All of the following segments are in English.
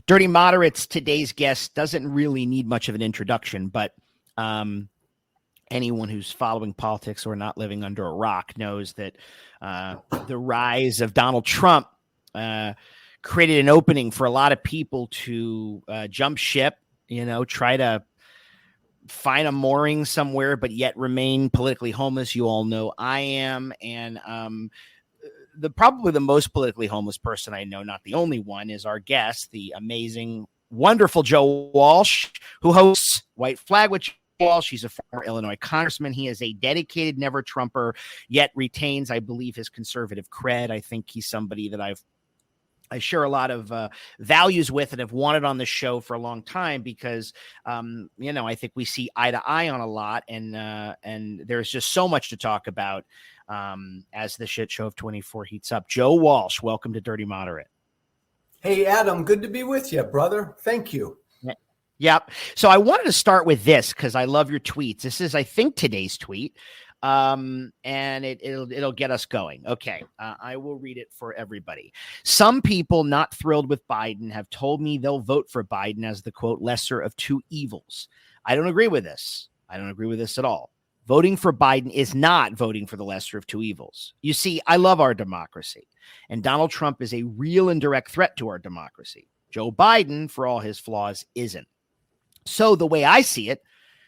Dirty Moderates, today's guest doesn't really need much of an introduction, but anyone who's following politics or not living under a rock knows that the rise of Donald Trump created an opening for a lot of people to jump ship, try to find a mooring somewhere, but yet remain politically homeless. You all know I am. And probably the most politically homeless person I know, not the only one, is our guest, the amazing, wonderful Joe Walsh, who hosts White Flag with Walsh. He's a former Illinois congressman. He is a dedicated never Trumper, yet retains, I believe, his conservative cred. I think he's somebody that I share a lot of values with and have wanted on the show for a long time because, I think we see eye to eye on a lot, and there's just so much to talk about as the shit show of 24 heats up. Joe Walsh, welcome to Dirty Moderate. Hey, Adam, good to be with you, brother. Thank you. Yep. So I wanted to start with this because I love your tweets. This is, I think, today's tweet. And it'll get us going. Okay. I will read it for everybody. Some people not thrilled with Biden have told me they'll vote for Biden as the quote lesser of two evils. I don't agree with this. I don't agree with this at all. Voting for Biden is not voting for the lesser of two evils. You see, I love our democracy, and Donald Trump is a real and direct threat to our democracy. Joe Biden, for all his flaws, isn't. So the way I see it,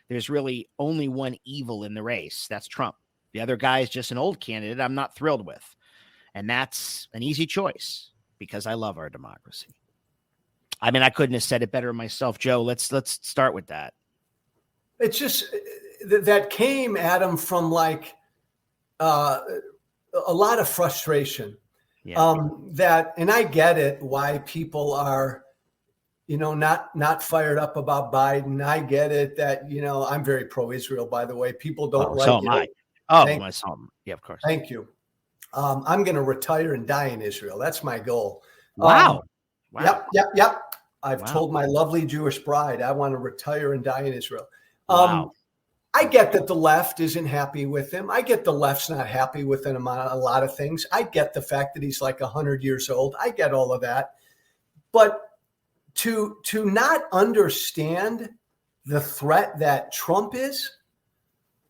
there's really only one evil in the race. That's Trump. The other guy is just an old candidate I'm not thrilled with. And that's an easy choice because I love our democracy. I mean, I couldn't have said it better myself. Joe, let's start with that. It's just that came, Adam, from like a lot of frustration. Yeah. And I get it, why people are not fired up about Biden. I get it that, I'm very pro-Israel, by the way. People don't like so it. Am I. Oh, my son. Yeah, of course. Thank you. I'm going to retire and die in Israel. That's my goal. Wow. Yep. I've told my lovely Jewish bride, I want to retire and die in Israel. Wow. I get that the left isn't happy with him. I get the left's not happy with him on a lot of things. I get the fact that he's like 100 years old. I get all of that. But to not understand the threat that Trump is,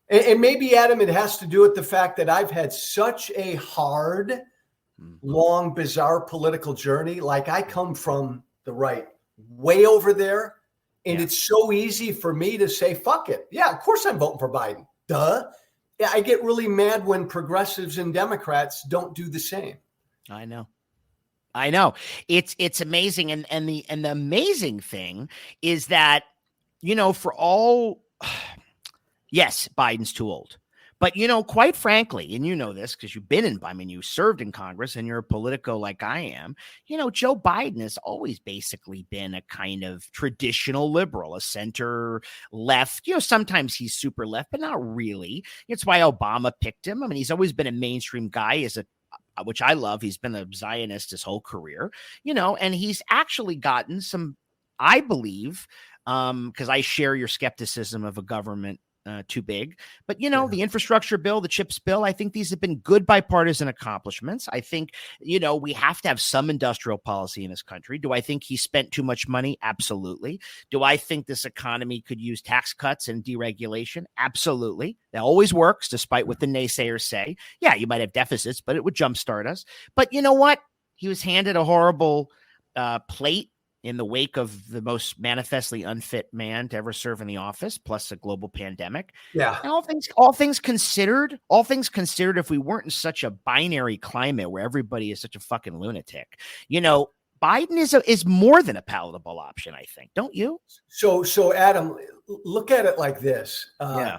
and maybe, Adam, it has to do with the fact that I've had such a hard, long, bizarre political journey. Like, I come from the right, way over there, and it's so easy for me to say, fuck it. Yeah, of course I'm voting for Biden. Duh. Yeah, I get really mad when progressives and Democrats don't do the same. I know. It's amazing. And the amazing thing is that, for all, yes, Biden's too old, but, quite frankly, and this because you've been you served in Congress and you're a politico like I am, Joe Biden has always basically been a kind of traditional liberal, a center left, sometimes he's super left, but not really. It's why Obama picked him. I mean, he's always been a mainstream guy, which I love. He's been a Zionist his whole career, and he's actually gotten some, I believe, because I share your skepticism of a government too big, but the infrastructure bill, the CHIPS bill, I think these have been good bipartisan accomplishments. I think, we have to have some industrial policy in this country. Do I think he spent too much money? Absolutely. Do I think this economy could use tax cuts and deregulation? Absolutely. That always works, despite what the naysayers say. Yeah, you might have deficits, but it would jumpstart us. But you know what? He was handed a horrible plate in the wake of the most manifestly unfit man to ever serve in the office, plus a global pandemic. Yeah. And all things considered, if we weren't in such a binary climate where everybody is such a fucking lunatic, Biden is more than a palatable option, I think. Don't you? So Adam, look at it like this. Yeah.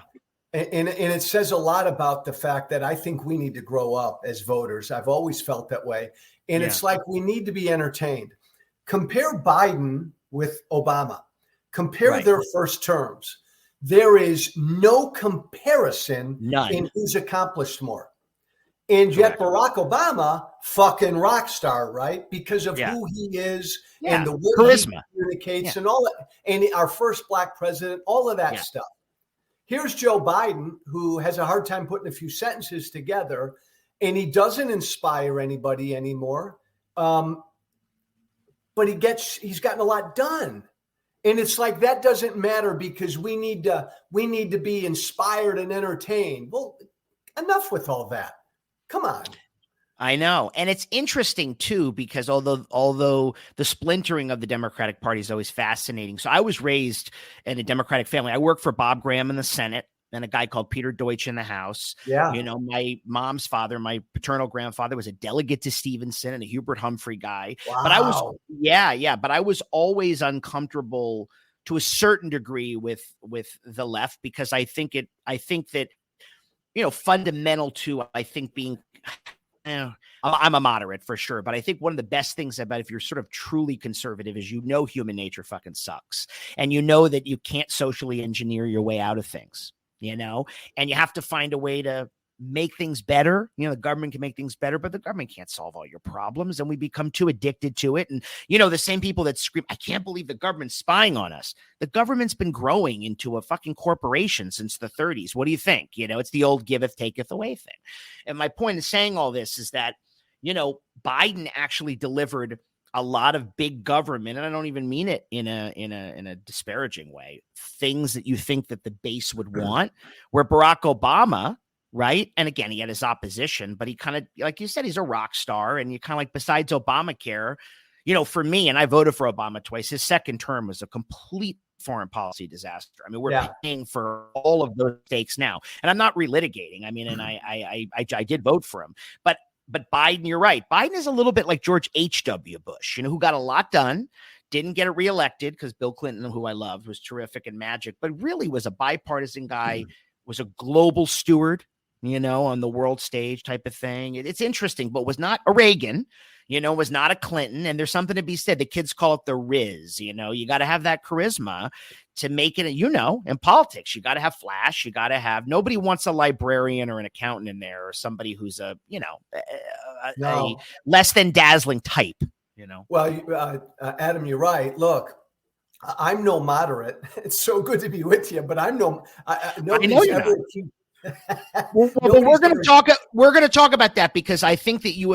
And it says a lot about the fact that I think we need to grow up as voters. I've always felt that way. And it's like we need to be entertained. Compare Biden with Obama. Compare their first terms. There is no comparison in who's accomplished more. And yet Barack Obama, fucking rock star, right? Because of who he is and the way he communicates and all that. And our first black president, all of that stuff. Here's Joe Biden, who has a hard time putting a few sentences together, and he doesn't inspire anybody anymore. but he's gotten a lot done. And it's like, that doesn't matter because we need to be inspired and entertained. Well, enough with all that. Come on. I know. And it's interesting too, because although the splintering of the Democratic Party is always fascinating. So I was raised in a Democratic family. I worked for Bob Graham in the Senate and a guy called Peter Deutsch in the House. Yeah. You know, my mom's father, my paternal grandfather, was a delegate to Stevenson and a Hubert Humphrey guy. Wow. But I was always uncomfortable to a certain degree with the left, because I think that, you know, fundamental to, I think, being, I'm a moderate for sure, but I think one of the best things about if you're sort of truly conservative is, you know, human nature fucking sucks. And you know that you can't socially engineer your way out of things, you know, and you have to find a way to make things better. You know, the government can make things better, but the government can't solve all your problems, and we become too addicted to it. And, you know, the same people that scream, I can't believe the government's spying on us. The government's been growing into a fucking corporation since the 30s. What do you think? You know, it's the old giveth, taketh away thing. And my point in saying all this is that, you know, Biden actually delivered a lot of big government, and I don't even mean it in a disparaging way, things that you think that the base would want, where Barack Obama, right? And again, he had his opposition, but he kind of, like you said, he's a rock star. And you kind of like, besides Obamacare, you know, for me, and I voted for Obama twice, his second term was a complete foreign policy disaster. I mean, we're paying for all of those stakes now. And I'm not relitigating. I mean, and I did vote for him. But Biden, you're right. Biden is a little bit like George H.W. Bush, you know, who got a lot done, didn't get it reelected because Bill Clinton, who I loved, was terrific and magic, but really was a bipartisan guy, was a global steward, you know, on the world stage type of thing. It's interesting, but was not a Reagan, you know, was not a Clinton. And there's something to be said. The kids call it the Riz, you know, you got to have that charisma to make it, you know, in politics, you got to have flash. You got to have, nobody wants a librarian or an accountant in there, or somebody who's a, you know, a less than dazzling type, you know? Well, Adam, you're right. Look, I'm no moderate. It's so good to be with you, but I'm I know you're not. Well, we're going to talk about that, because I think that you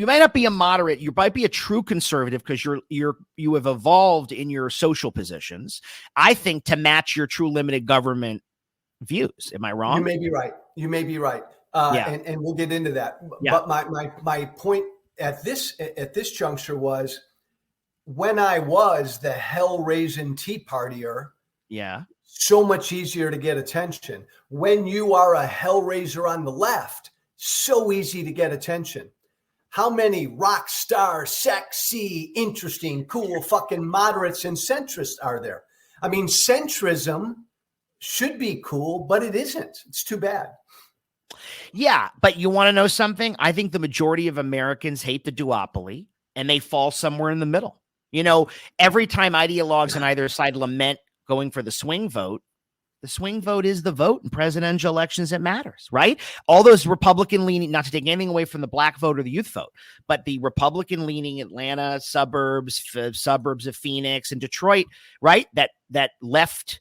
might not be a moderate, you might be a true conservative, because you have evolved in your social positions, I think, to match your true limited government views. Am I wrong? You may be right. And we'll get into that. Yeah. But my point at this juncture was, when I was the hell-raising Tea Partier, so much easier to get attention. When you are a hellraiser on the left, so easy to get attention. How many rock star, sexy, interesting, cool fucking moderates and centrists are there? I mean, centrism should be cool, but it isn't. It's too bad. Yeah, but you want to know something? I think the majority of Americans hate the duopoly, and they fall somewhere in the middle. You know, every time ideologues on either side lament going for the swing vote is the vote in presidential elections that matters, right? All those Republican leaning, not to take anything away from the black vote or the youth vote, but the Republican leaning Atlanta suburbs of Phoenix and Detroit, right? That left,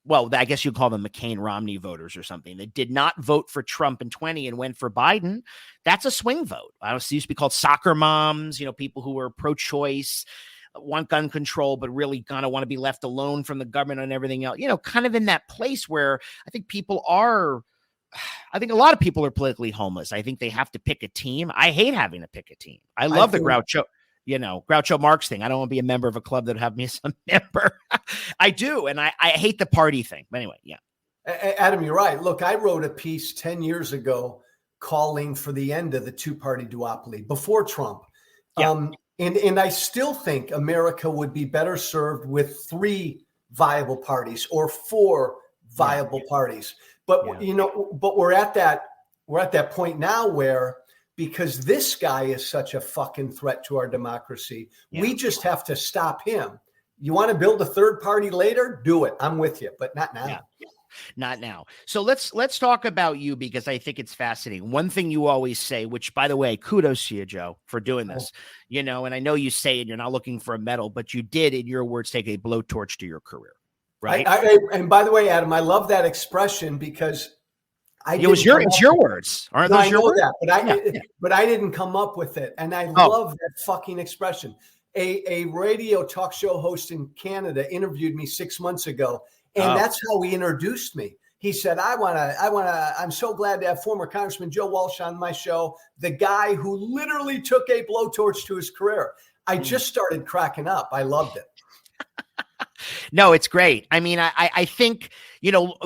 well, I guess you'd call them McCain Romney voters or something, that did not vote for Trump in 20 and went for Biden. That's a swing vote. I used to be called soccer moms, you know, people who were pro-choice, want gun control, but really kind of want to be left alone from the government and everything else, you know, kind of in that place where I think a lot of people are politically homeless. I think they have to pick a team. I hate having to pick a team. I love the Groucho Marx thing. I don't want to be a member of a club that would have me as a member. I do. And I hate the party thing. But anyway, yeah. Adam, you're right. Look, I wrote a piece 10 years ago calling for the end of the two-party duopoly before Trump. Yeah. And I still think America would be better served with 3 viable parties or 4 viable parties. But you know, but we're at that point now where, because this guy is such a fucking threat to our democracy, we just have to stop him. You want to build a third party later? Do it. I'm with you, but not now. Yeah. Not now. So let's talk about you, because I think it's fascinating. One thing you always say, which, by the way, kudos to you, Joe, for doing this, you know, and I know you say it, you're not looking for a medal, but you did, in your words, take a blowtorch to your career, right? And by the way, Adam, I love that expression, because it's your words, aren't those your words? But I didn't come up with it. And I love that fucking expression. A radio talk show host in Canada interviewed me 6 months ago, and that's how he introduced me. He said, I'm so glad to have former Congressman Joe Walsh on my show, the guy who literally took a blowtorch to his career. I just started cracking up. I loved it. No, it's great. I mean, I think,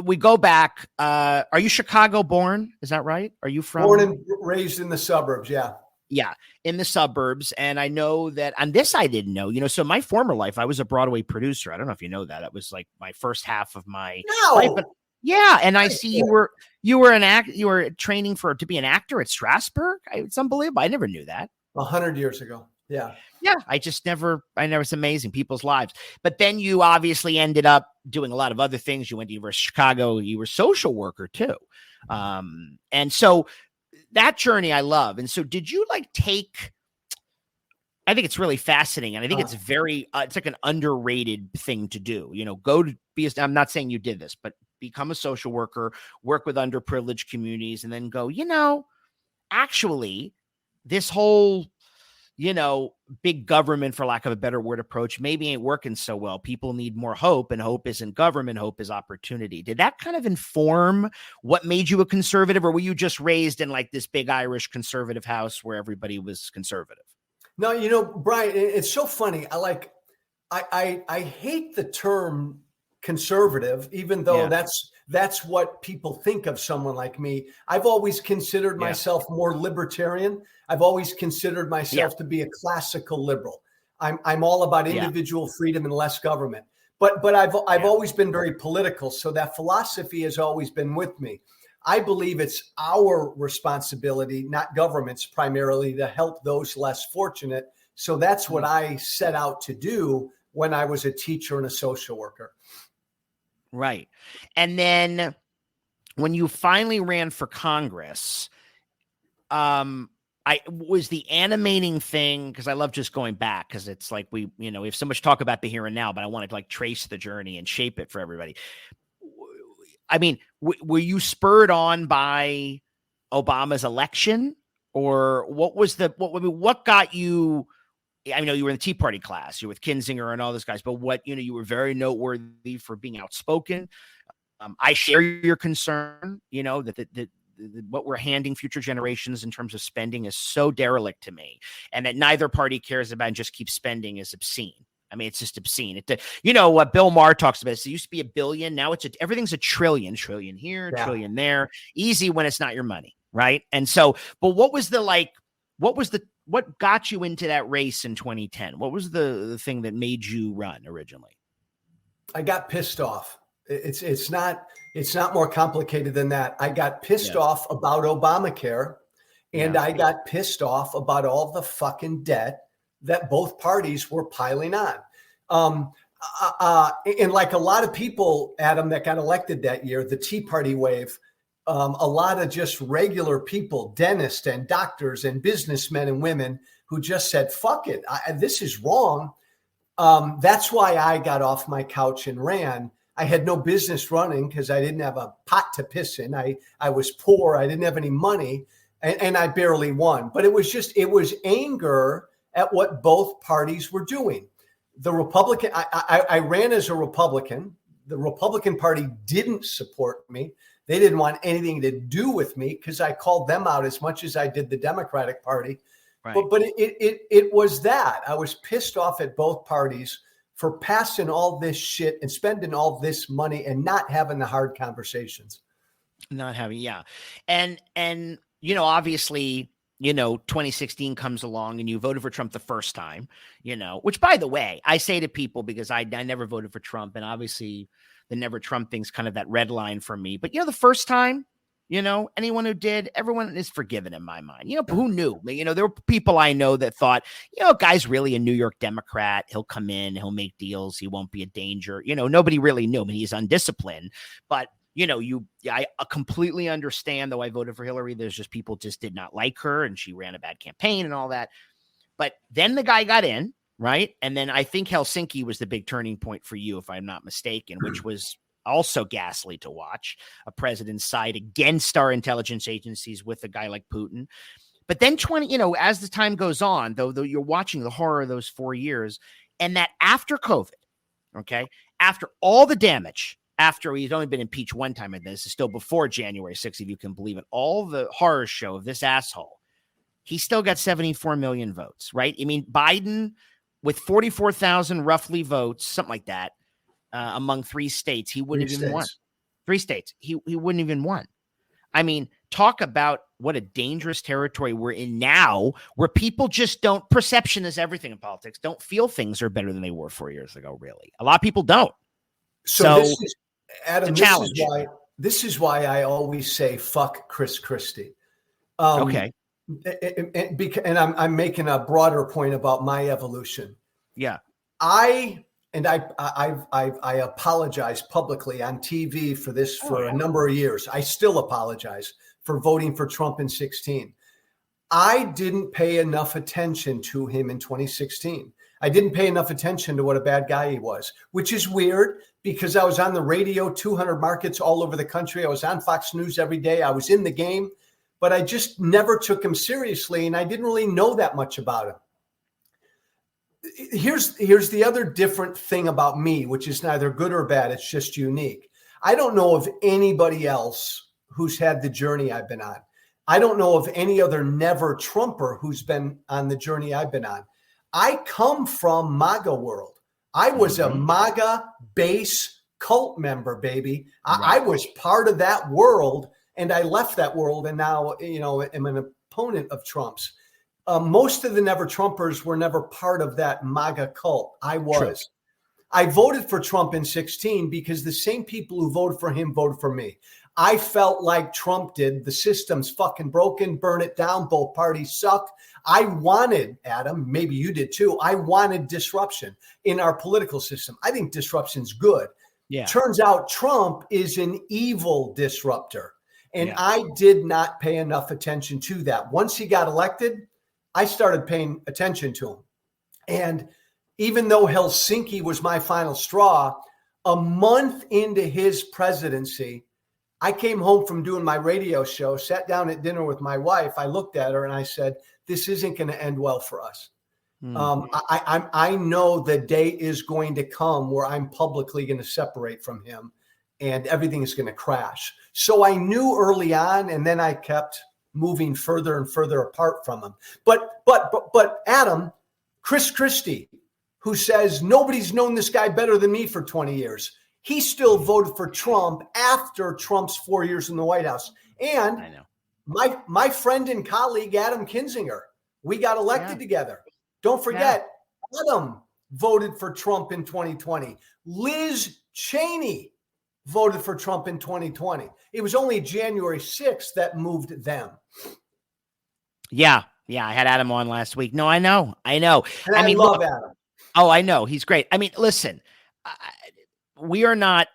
we go back. Are you Chicago born? Is that right? Are you from? Born and raised in the suburbs. Yeah. Yeah, in the suburbs. And I know that on this, I didn't know, so my former life, I was a Broadway producer. I don't know if you know that. That was like my first half of my life. But yeah. And I see you were training to be an actor at Strasbourg. It's unbelievable. I never knew that. 100 years ago. Yeah. Yeah. It's amazing people's lives. But then you obviously ended up doing a lot of other things. You went to University of Chicago. You were a social worker too. And so that journey I love. And so did you I think it's really fascinating. And I think it's it's like an underrated thing to do, I'm not saying you did this, but become a social worker, work with underprivileged communities, and then go, actually this whole, big government, for lack of a better word, approach maybe ain't working so well. People need more hope, and hope isn't government. Hope is opportunity. Did that kind of inform what made you a conservative, or were you just raised in like this big Irish conservative house where everybody was conservative? No, Brian, it's so funny. I hate the term conservative, even though that's what people think of someone like me. I've always considered myself more libertarian. I've always considered myself to be a classical liberal. I'm all about individual freedom and less government. But I've always been very political, so that philosophy has always been with me. I believe it's our responsibility, not government's, primarily to help those less fortunate. So that's what I set out to do when I was a teacher and a social worker. Right. And then when you finally ran for Congress, I was the animating thing, because I love just going back, because it's like we have so much talk about the here and now, but I wanted to trace the journey and shape it for everybody. I mean, were you spurred on by Obama's election, or what got you? I know you were in the Tea Party class, you're with Kinzinger and all those guys, but you were very noteworthy for being outspoken. I share your concern, that what we're handing future generations in terms of spending is so derelict to me, and that neither party cares about and just keeps spending is obscene. I mean, it's just obscene. What Bill Maher talks about, it used to be $1 billion. Now everything's $1 trillion here, trillion there. Easy when it's not your money. Right. And so, but what got you into that race in 2010? What was the thing that made you run originally? I got pissed off. It's not more complicated than that. I got pissed off about Obamacare, and I got pissed off about all the fucking debt that both parties were piling on. And like a lot of people, Adam, that got elected that year, the Tea Party wave, a lot of just regular people, dentists and doctors and businessmen and women who just said, fuck it, this is wrong. That's why I got off my couch and ran. I had no business running because I didn't have a pot to piss in. I was poor. I didn't have any money, and I barely won. But it was anger at what both parties were doing. The Republican, I ran as a Republican. The Republican Party didn't support me. They didn't want anything to do with me because I called them out as much as I did the Democratic Party. Right. But it was that. I was pissed off at both parties for passing all this shit and spending all this money and not having the hard conversations. Not having, And obviously, 2016 comes along and you voted for Trump the first time, which, by the way, I say to people, because I never voted for Trump, and obviously the never Trump thing's kind of that red line for me. But, the first time, anyone who did, everyone is forgiven in my mind. Who knew? There were people I know that thought, guy's really a New York Democrat. He'll come in, he'll make deals. He won't be a danger. Nobody really knew him. He's undisciplined. But I completely understand, though I voted for Hillary. There's just people just did not like her, and she ran a bad campaign and all that. But then the guy got in, right? And then I think Helsinki was the big turning point for you, if I'm not mistaken, which was also ghastly to watch. A president side against our intelligence agencies with a guy like Putin. But then as the time goes on, though you're watching the horror of those 4 years, and that after COVID, okay, after all the damage, after he's only been impeached one time, and this is still before January 6th, if you can believe it, all the horror show of this asshole, he still got 74 million votes, right? I mean, Biden with 44,000 roughly votes, something like that, among 3 states, he wouldn't have even won. 3 states, he wouldn't even won. I mean, talk about what a dangerous territory we're in now, where people just don't, perception is everything in politics, don't feel things are better than they were 4 years ago, really. A lot of people don't. So this is, Adam, this is why I always say, fuck Chris Christie. Okay. And I'm making a broader point about my evolution. Yeah. I apologize publicly on TV for this for a number of years. I still apologize for voting for Trump in 2016. I didn't pay enough attention to him in 2016. I didn't pay enough attention to what a bad guy he was, which is weird because I was on the radio, 200 markets all over the country. I was on Fox News every day. I was in the game, but I just never took him seriously, and I didn't really know that much about him. Here's the other different thing about me, which is neither good or bad. It's just unique. I don't know of anybody else who's had the journey I've been on. I don't know of any other never Trumper who's been on the journey I've been on. I come from MAGA world. I was a MAGA base cult member, baby. I was part of that world, and I left that world, and now, am an opponent of Trump's. Most of the never Trumpers were never part of that MAGA cult. I was. True. I voted for Trump in 2016 because the same people who voted for him voted for me. I felt like Trump did. The system's fucking broken. Burn it down. Both parties suck. I wanted, Adam, maybe you did too, I wanted disruption in our political system. I think disruption's good. Yeah. Turns out Trump is an evil disruptor. And I did not pay enough attention to that. Once he got elected, I started paying attention to him. And even though Helsinki was my final straw, a month into his presidency, I came home from doing my radio show, sat down at dinner with my wife. I looked at her and I said, this isn't going to end well for us. I know the day is going to come where I'm publicly going to separate from him and everything is going to crash. So I knew early on, and then I kept moving further and further apart from him. But Adam, Chris Christie, who says nobody's known this guy better than me for 20 years, he still voted for Trump after Trump's 4 years in the White House. And I know. My friend and colleague, Adam Kinzinger, we got elected together. Don't forget, Adam voted for Trump in 2020. Liz Cheney voted for Trump in 2020. It was only January 6th that moved them. Yeah. I had Adam on last week. No, I know. And I love Adam. Oh, I know. He's great. I mean, listen, we are not,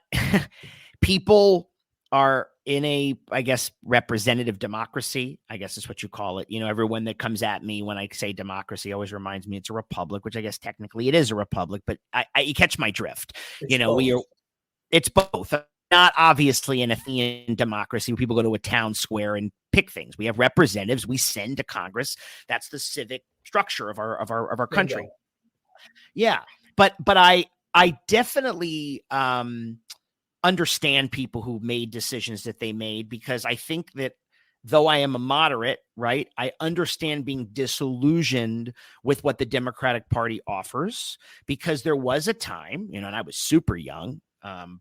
people are in a, I guess, representative democracy, I guess is what you call it. Everyone that comes at me when I say democracy always reminds me it's a republic, which I guess technically it is a republic, but you catch my drift. It's both. Not obviously an Athenian democracy where people go to a town square and pick things. We have representatives we send to Congress. That's the civic structure of our country. Yeah. But I definitely understand people who made decisions that they made, because I think that though I am a moderate, right, I understand being disillusioned with what the Democratic Party offers, because there was a time, and I was super young,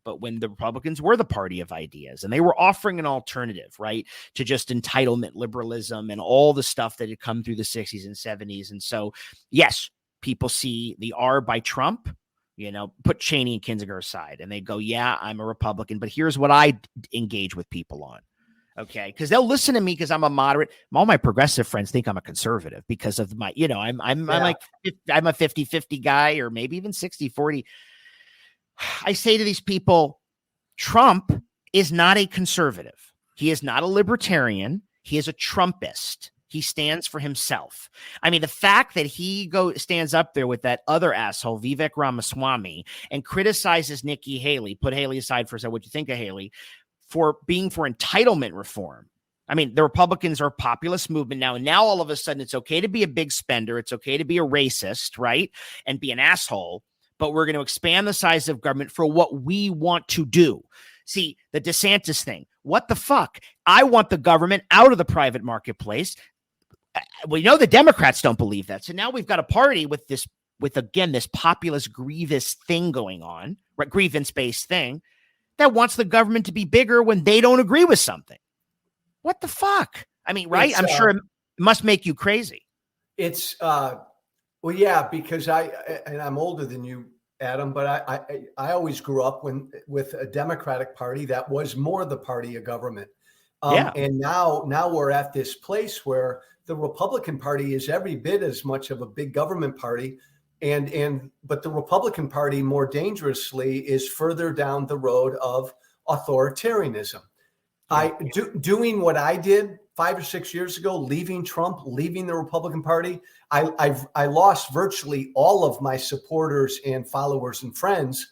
but when the Republicans were the party of ideas and they were offering an alternative, right, to just entitlement liberalism and all the stuff that had come through the 60s and 70s. And so, yes, people see the R by Trump, put Cheney and Kinzinger aside, and they go, yeah, I'm a Republican, but here's what I engage with people on. Okay. Because they'll listen to me because I'm a moderate. All my progressive friends think I'm a conservative because of my, I'm like, I'm a 50-50 guy, or maybe even 60-40. I say to these people, Trump is not a conservative. He is not a libertarian. He is a Trumpist. He stands for himself. I mean, the fact that he stands up there with that other asshole, Vivek Ramaswamy, and criticizes Nikki Haley, put Haley aside for a second, what you think of Haley, for being for entitlement reform. I mean, the Republicans are a populist movement now. And now all of a sudden it's okay to be a big spender. It's okay to be a racist, right? And be an asshole. But we're going to expand the size of government for what we want to do. See, the DeSantis thing. What the fuck? I want the government out of the private marketplace. We know the Democrats don't believe that. So now we've got a party with this populist grievous thing going on, right? Grievance-based thing that wants the government to be bigger when they don't agree with something. What the fuck? I mean, right? I'm sure it must make you crazy. It's well, yeah, because I'm older than you, Adam, but I always grew up with a Democratic Party that was more the party of government. And now we're at this place where the Republican Party is every bit as much of a big government party, but the Republican Party more dangerously is further down the road of authoritarianism. Doing what I did 5 or 6 years ago, leaving Trump, leaving the Republican Party, I lost virtually all of my supporters and followers and friends.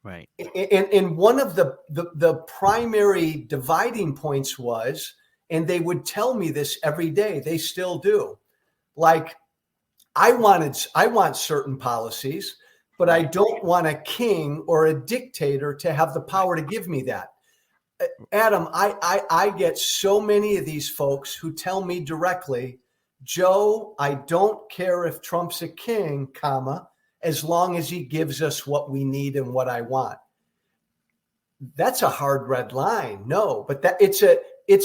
Right. And one of the primary dividing points was, and they would tell me this every day, they still do, like, I want certain policies, but I don't want a king or a dictator to have the power to give me that. Adam, I get so many of these folks who tell me directly, Joe, I don't care if Trump's a king, comma, as long as he gives us what we need and what I want. That's a hard red line. No, but it's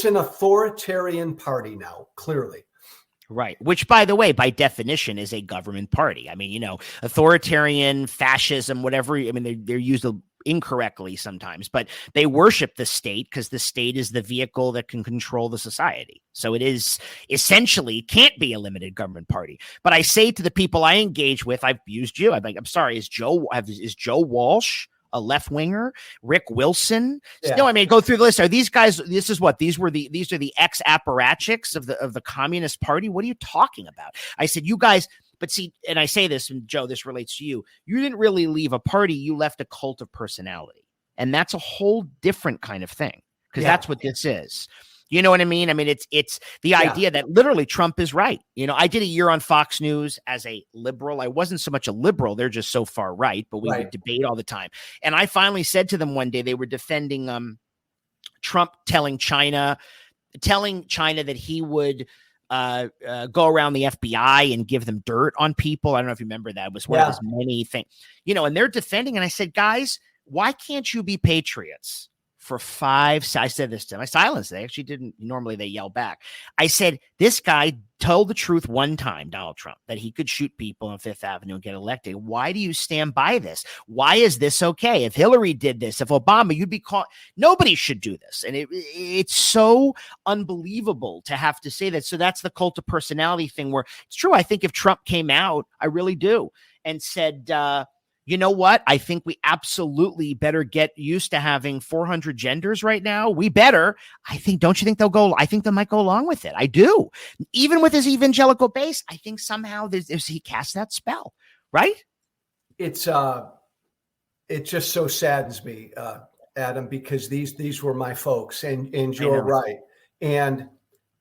an authoritarian party now, clearly. Right. Which, by the way, by definition is a government party. I mean, authoritarian, fascism, whatever. I mean, they're used incorrectly sometimes, but they worship the state because the state is the vehicle that can control the society. So it is essentially can't be a limited government party. But I say to the people I engage with, I've used you. I'm sorry. Is Joe Walsh a left winger? Rick Wilson? Yeah. No, I mean, go through the list. Are these guys? These are the ex apparatchiks of the Communist Party. What are you talking about? I said, you guys. But see, and I say this, and Joe, this relates to you. You didn't really leave a party. You left a cult of personality. And that's a whole different kind of thing, because that's what this is. You know what I mean? I mean, it's the idea that literally Trump is right. I did a year on Fox News as a liberal. I wasn't so much a liberal. They're just so far right, but we would debate all the time. And I finally said to them one day, they were defending Trump telling China that he would go around the FBI and give them dirt on people. I don't know if you remember that. It was one of his many things, and they're defending. And I said, guys, why can't you be patriots for 5? I said this to them. I silenced. They actually didn't. Normally they yell back. I said, this guy told the truth one time, Donald Trump, that he could shoot people on Fifth Avenue and get elected. Why do you stand by this? Why is this okay? If Hillary did this, if Obama, you'd be caught. Nobody should do this. And it's so unbelievable to have to say that. So that's the cult of personality thing, where it's true. I think if Trump came out, I really do, and said, you know what? I think we absolutely better get used to having 400 genders right now. We better. Don't you think they'll go? I think they might go along with it. I do. Even with his evangelical base, I think somehow he cast that spell, right? It just so saddens me, Adam, because these were my folks, and you're right. And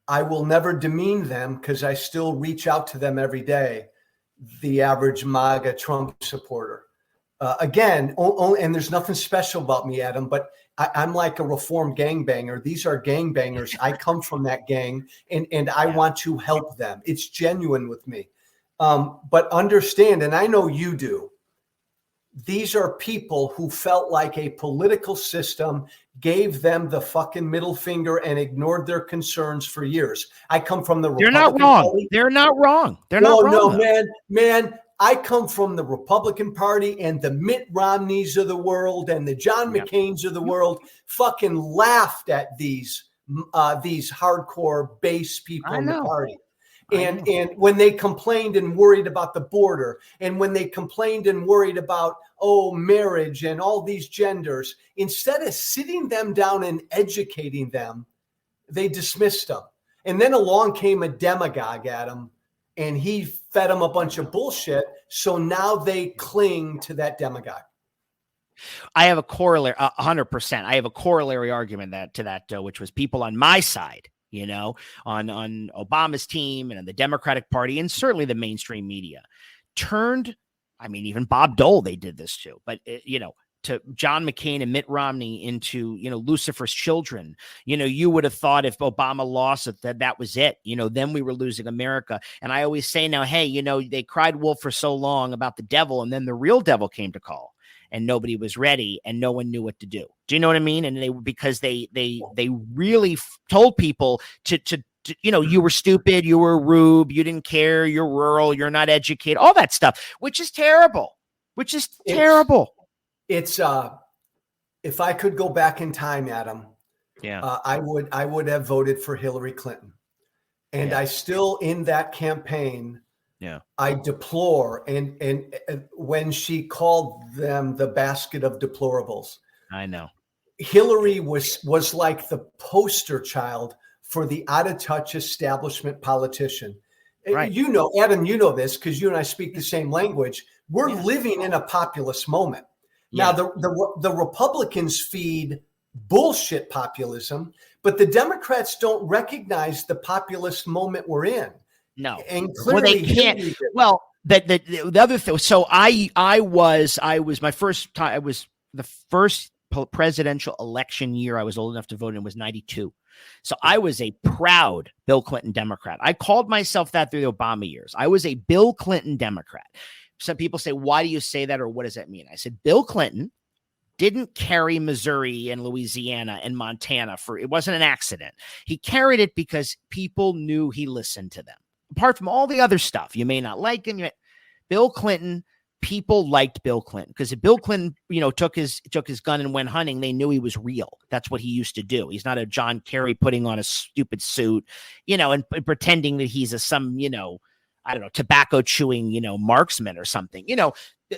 I will never demean them, because I still reach out to them every day, the average MAGA Trump supporter. Again, and there's nothing special about me, Adam, but I'm like a reformed gangbanger. These are gangbangers. I come from that gang, and I want to help them. It's genuine with me. But understand, and I know you do, these are people who felt like a political system gave them the fucking middle finger and ignored their concerns for years. I come from the Republican Party. They're not wrong. No, man. I come from the Republican Party, and the Mitt Romneys of the world and the John McCains of the world fucking laughed at these hardcore base people in the party. And when they complained and worried about the border, and when they complained and worried about, marriage and all these genders, instead of sitting them down and educating them, they dismissed them. And then along came a demagogue, Adam, and he fed them a bunch of bullshit. So now they cling to that demagogue. I have a corollary, 100%. I have a corollary argument to that, which was people on my side on Obama's team and on the Democratic Party, and certainly the mainstream media turned. I mean, even Bob Dole, they did this too, but to John McCain and Mitt Romney into, Lucifer's children. You would have thought if Obama lost that was it, then we were losing America. And I always say now, hey, they cried wolf for so long about the devil, and then the real devil came to call, and nobody was ready, and no one knew what to do. Do you know what I mean? And because they really told people to you were stupid, you were a rube, you didn't care, you're rural, you're not educated, all that stuff, which is terrible. It's if I could go back in time, Adam, I would have voted for Hillary Clinton. And I still, in that campaign, I deplore and when she called them the basket of deplorables. I know. Hillary was like the poster child for the out-of-touch establishment politician. Right. Adam, this because you and I speak the same language. We're living in a populist moment. Now, the Republicans feed bullshit populism, but the Democrats don't recognize the populist moment we're in. No, and clearly they can't. Well, the other thing. So I was my first time. I was the first presidential election year I was old enough to vote in was 92. So I was a proud Bill Clinton Democrat. I called myself that through the Obama years. I was a Bill Clinton Democrat. Some people say, why do you say that? Or what does that mean? I said, Bill Clinton didn't carry Missouri and Louisiana and Montana it wasn't an accident. He carried it because people knew he listened to them. Apart from all the other stuff, you may not like him. Bill Clinton, people liked Bill Clinton because if Bill Clinton, took his gun and went hunting, they knew he was real. That's what he used to do. He's not a John Kerry putting on a stupid suit, and pretending that he's I don't know, tobacco chewing, marksman or something,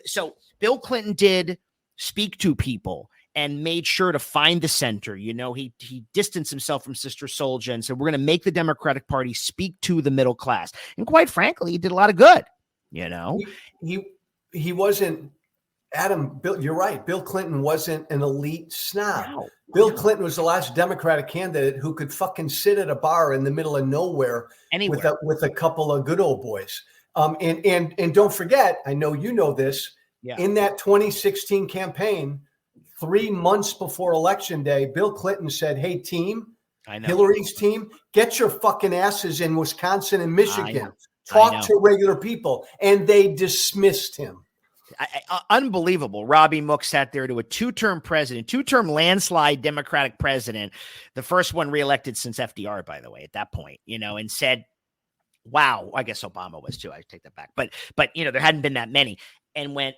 So Bill Clinton did speak to people and made sure to find the center. He distanced himself from Sister Souljah and said, we're going to make the Democratic Party speak to the middle class. And quite frankly, he did a lot of good, He wasn't, Adam, Bill, you're right. Bill Clinton wasn't an elite snob. No. Bill Clinton was the last Democratic candidate who could fucking sit at a bar in the middle of nowhere with a couple of good old boys. And don't forget, I know you know this, in that 2016 campaign, 3 months before Election Day, Bill Clinton said, hey, team, Hillary's team, get your fucking asses in Wisconsin and Michigan. Talk to regular people. And they dismissed him. Unbelievable. Robbie Mook sat there to a two-term landslide Democratic president, the first one reelected since FDR, by the way, at that point, and said, wow, I guess Obama was too. I take that back. But there hadn't been that many. And went,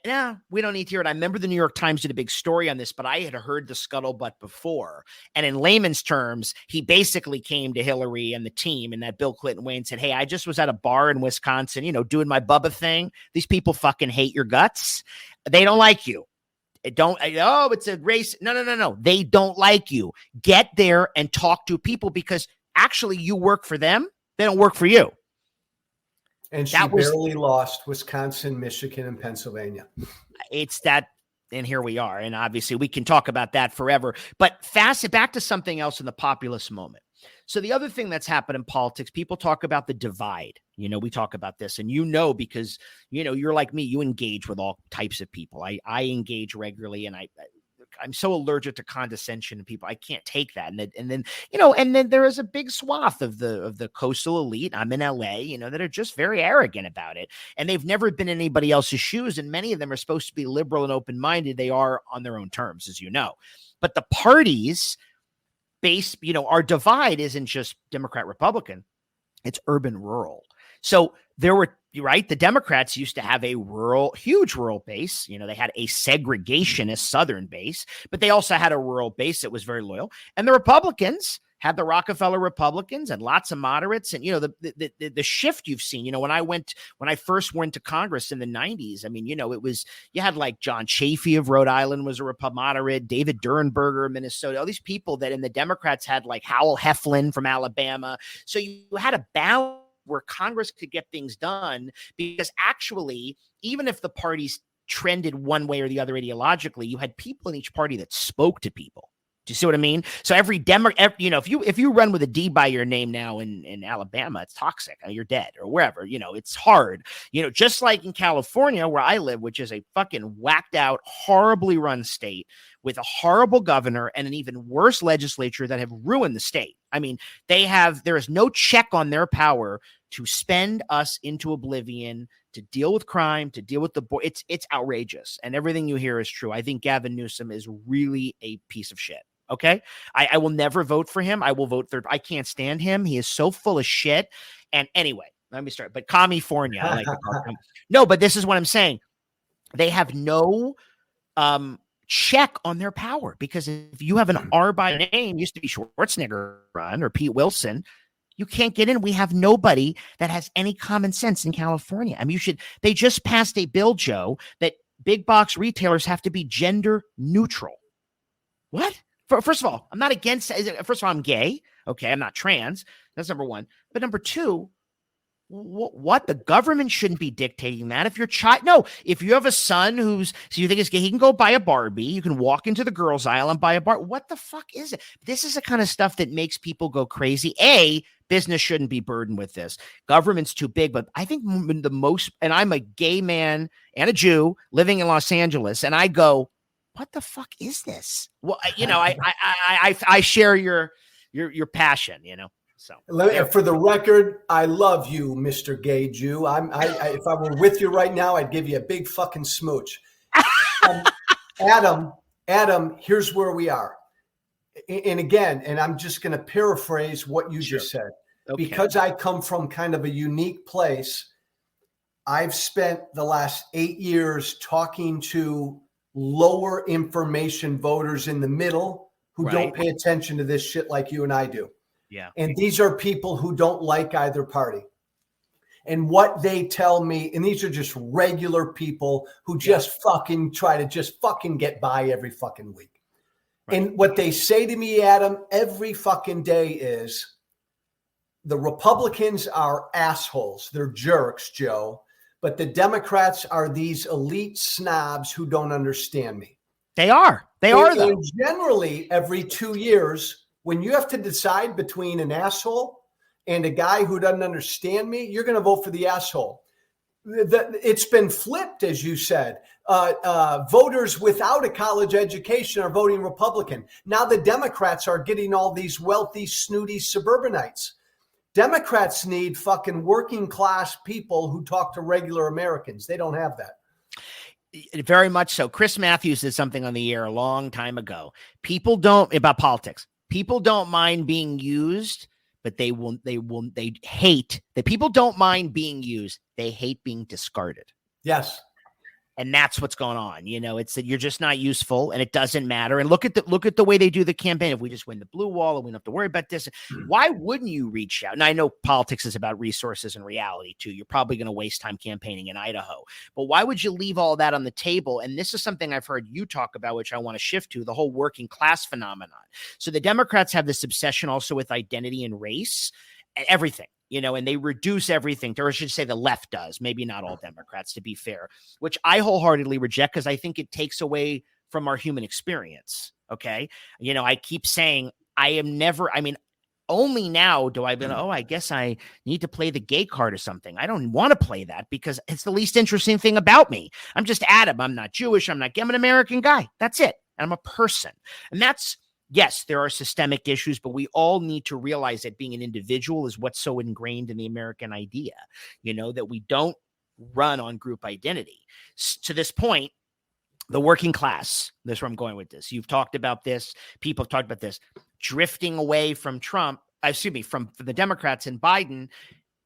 we don't need to hear it. I remember the New York Times did a big story on this, but I had heard the scuttlebutt before. And in layman's terms, he basically came to Hillary and the team in that Bill Clinton way and said, hey, I just was at a bar in Wisconsin, doing my Bubba thing. These people fucking hate your guts. They don't like you. It's a race. No. They don't like you. Get there and talk to people because actually you work for them. They don't work for you. And she barely lost Wisconsin, Michigan, and Pennsylvania. It's that, and here we are. And obviously we can talk about that forever. But back to something else in the populist moment. So the other thing that's happened in politics, people talk about the divide. We talk about this, and because, you're like me, you engage with all types of people. I engage regularly, and I'm so allergic to condescension in people. I can't take that. And then there is a big swath of the coastal elite. I'm in LA, that are just very arrogant about it. And they've never been in anybody else's shoes. And many of them are supposed to be liberal and open-minded. They are on their own terms, as you know. But the parties our divide isn't just Democrat, Republican. It's urban, rural. So there were, right, the Democrats used to have a huge rural base. They had a segregationist Southern base, but they also had a rural base that was very loyal. And the Republicans had the Rockefeller Republicans and lots of moderates. And, the shift you've seen, when I first went to Congress in the 90s, you had like John Chafee of Rhode Island was a moderate, David Durenberger of Minnesota, all these people that in the Democrats had like Howell Heflin from Alabama. So you had a balance where Congress could get things done because actually, even if the parties trended one way or the other ideologically, you had people in each party that spoke to people. Do you see what I mean? So every Democrat, if you run with a D by your name now in Alabama, it's toxic. You're dead or wherever. It's hard. Just like in California where I live, which is a fucking whacked out, horribly run state with a horrible governor and an even worse legislature that have ruined the state. I mean, there is no check on their power to spend us into oblivion, to deal with crime, to deal with the board. It's outrageous. And everything you hear is true. I think Gavin Newsom is really a piece of shit. Okay. I will never vote for him. I will vote third. I can't stand him. He is so full of shit. And anyway, let me start. But California, I like to call him. No, but this is what I'm saying. They have no check on their power, because if you have an R by name, used to be Schwarzenegger run or Pete Wilson, you can't get in. We have nobody that has any common sense in California. I mean, they just passed a bill, Joe, that big box retailers have to be gender neutral. What? First of all, I'm not against. First of all, I'm gay. Okay, I'm not trans. That's number one. But number two, what? The government shouldn't be dictating that. If you have a son so you think is gay, he can go buy a Barbie. You can walk into the girls' aisle and buy a Barbie. What the fuck is it? This is the kind of stuff that makes people go crazy. Business shouldn't be burdened with this. Government's too big. But I think the most, and I'm a gay man and a Jew living in Los Angeles, and I go, what the fuck is this? Well, I share your passion, So for the record, I love you, Mr. Gay Jew. If I were with you right now, I'd give you a big fucking smooch. Adam, here's where we are. And again, I'm just going to paraphrase what you just said. Okay. Because I come from kind of a unique place, I've spent the last 8 years talking to lower information voters in the middle who don't pay attention to this shit like you and I do. Yeah. And these are people who don't like either party. And what they tell me, and these are just regular people who just fucking try to just fucking get by every fucking week. Right. And what they say to me, Adam, every fucking day is the Republicans are assholes. They're jerks, Joe. But the Democrats are these elite snobs who don't understand me. They are. Though. And generally, every 2 years, when you have to decide between an asshole and a guy who doesn't understand me, you're going to vote for the asshole. It's been flipped, as you said. Voters without a college education are voting Republican. Now the Democrats are getting all these wealthy, snooty suburbanites. Democrats need fucking working class people who talk to regular Americans. They don't have that. Very much so. Chris Matthews did something on the air a long time ago. About politics. People don't mind being used, but they hate that. People don't mind being used. They hate being discarded. Yes. And that's what's going on. It's that you're just not useful and it doesn't matter. And look at the way they do the campaign. If we just win the blue wall and we don't have to worry about this, why wouldn't you reach out? And I know politics is about resources and reality too. You're probably going to waste time campaigning in Idaho, but why would you leave all that on the table? And this is something I've heard you talk about, which I want to shift to, the whole working class phenomenon. So the Democrats have this obsession also with identity and race, everything. And they reduce everything, or I should say the left does, maybe not all Democrats, to be fair, which I wholeheartedly reject because I think it takes away from our human experience. Okay. I keep saying only now do I I guess I need to play the gay card or something. I don't want to play that because it's the least interesting thing about me. I'm just Adam. I'm not Jewish. I'm an American guy. That's it. And I'm a person. And yes, there are systemic issues, but we all need to realize that being an individual is what's so ingrained in the American idea, that we don't run on group identity. To this point, the working class, that's where I'm going with this. You've talked about this. People have talked about this, drifting away from from the Democrats and Biden,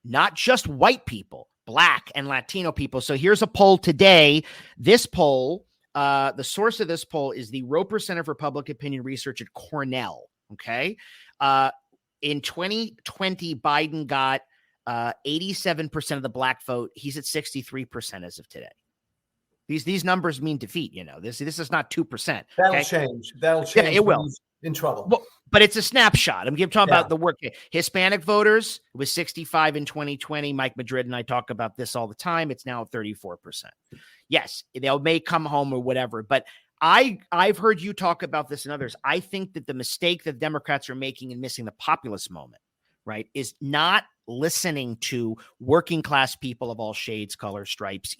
not just white people, Black and Latino people. So here's a poll today. This poll, the source of this poll is the Roper Center for Public Opinion Research at Cornell. Okay. In 2020, Biden got 87% of the Black vote. He's at 63% as of today. These numbers mean defeat. This is not 2%. That'll change. Yeah, it will. In trouble. Well, but it's a snapshot. I'm talking about the work. Hispanic voters, it was 65 in 2020. Mike Madrid and I talk about this all the time. It's now 34%. Yes, they may come home or whatever, but I've heard you talk about this and others. I think that the mistake that Democrats are making in missing the populist moment, right, is not listening to working class people of all shades, colors, stripes,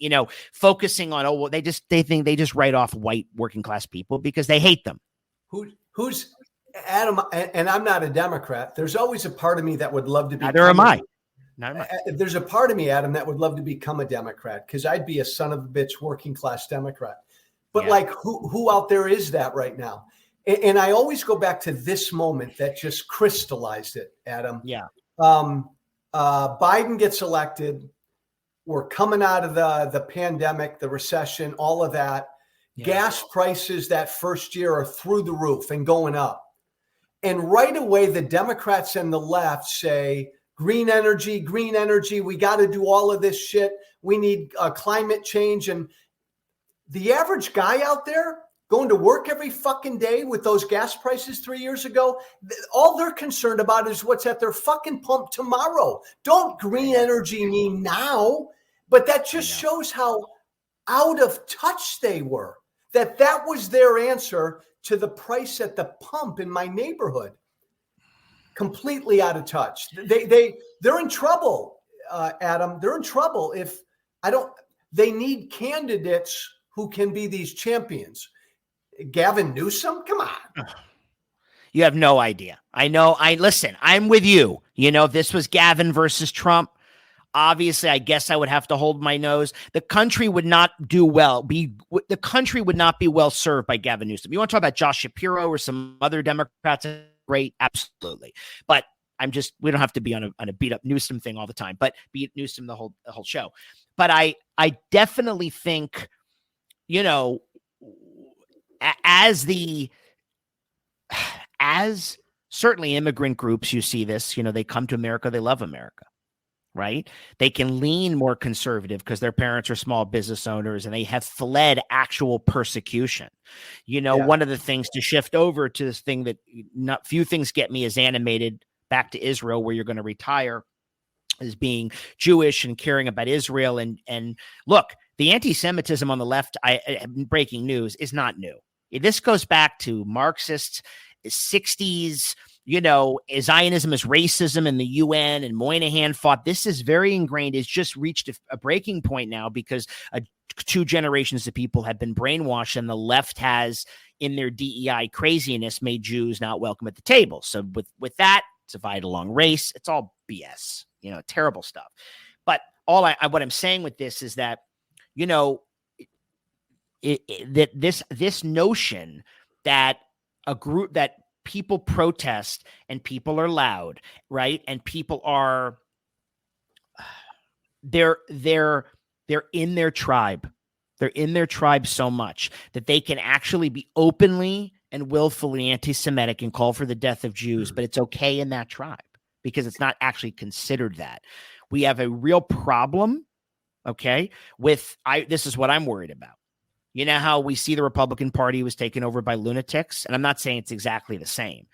focusing on, they think they just write off white working class people because they hate them. Who's Adam? And I'm not a Democrat. There's always a part of me that would love to be. Neither am I. There's a part of me, Adam, that would love to become a Democrat because I'd be a son of a bitch working class Democrat. But like, who out there is that right now? And I always go back to this moment that just crystallized it, Adam. Yeah. Biden gets elected. We're coming out of the pandemic, the recession, all of that. Yeah. Gas prices that first year are through the roof and going up. And right away, the Democrats and the left say, green energy, we got to do all of this shit. We need climate change. And the average guy out there going to work every fucking day with those gas prices 3 years ago, all they're concerned about is what's at their fucking pump tomorrow. Don't green energy mean now? But that just shows how out of touch they were, that was their answer to the price at the pump in my neighborhood. Completely out of touch. They're in trouble, Adam. They're in trouble they need candidates who can be these champions. Gavin Newsom, come on. You have no idea. Listen, I'm with you. This was Gavin versus Trump. Obviously, I guess I would have to hold my nose. The country would not do well. The country would not be well served by Gavin Newsom. You want to talk about Josh Shapiro or some other Democrats? Great, absolutely. But we don't have to be on a beat up Newsom thing all the time, but beat Newsom the whole show. But I definitely think, as certainly immigrant groups, you see this, they come to America, they love America, right? They can lean more conservative because their parents are small business owners and they have fled actual persecution. One of the things to shift over to this thing that not few things get me as animated back to Israel, where you're going to retire, as being Jewish and caring about Israel. And look, the anti-Semitism on the left, breaking news, is not new. This goes back to Marxists, 60s, Zionism is racism in the UN, and Moynihan fought. This is very ingrained. It's just reached a breaking point now because 2 generations of people have been brainwashed, and the left has, in their DEI craziness, made Jews not welcome at the table. So with that, it's a divide along race. It's all BS, terrible stuff. But what I'm saying with this is that, that this notion that a group that people protest and people are loud, right? And people are, they're in their tribe. They're in their tribe so much that they can actually be openly and willfully anti-Semitic and call for the death of Jews, but it's okay in that tribe because it's not actually considered that. We have a real problem, okay, this is what I'm worried about. You know how we see the Republican Party was taken over by lunatics? And I'm not saying it's exactly the same.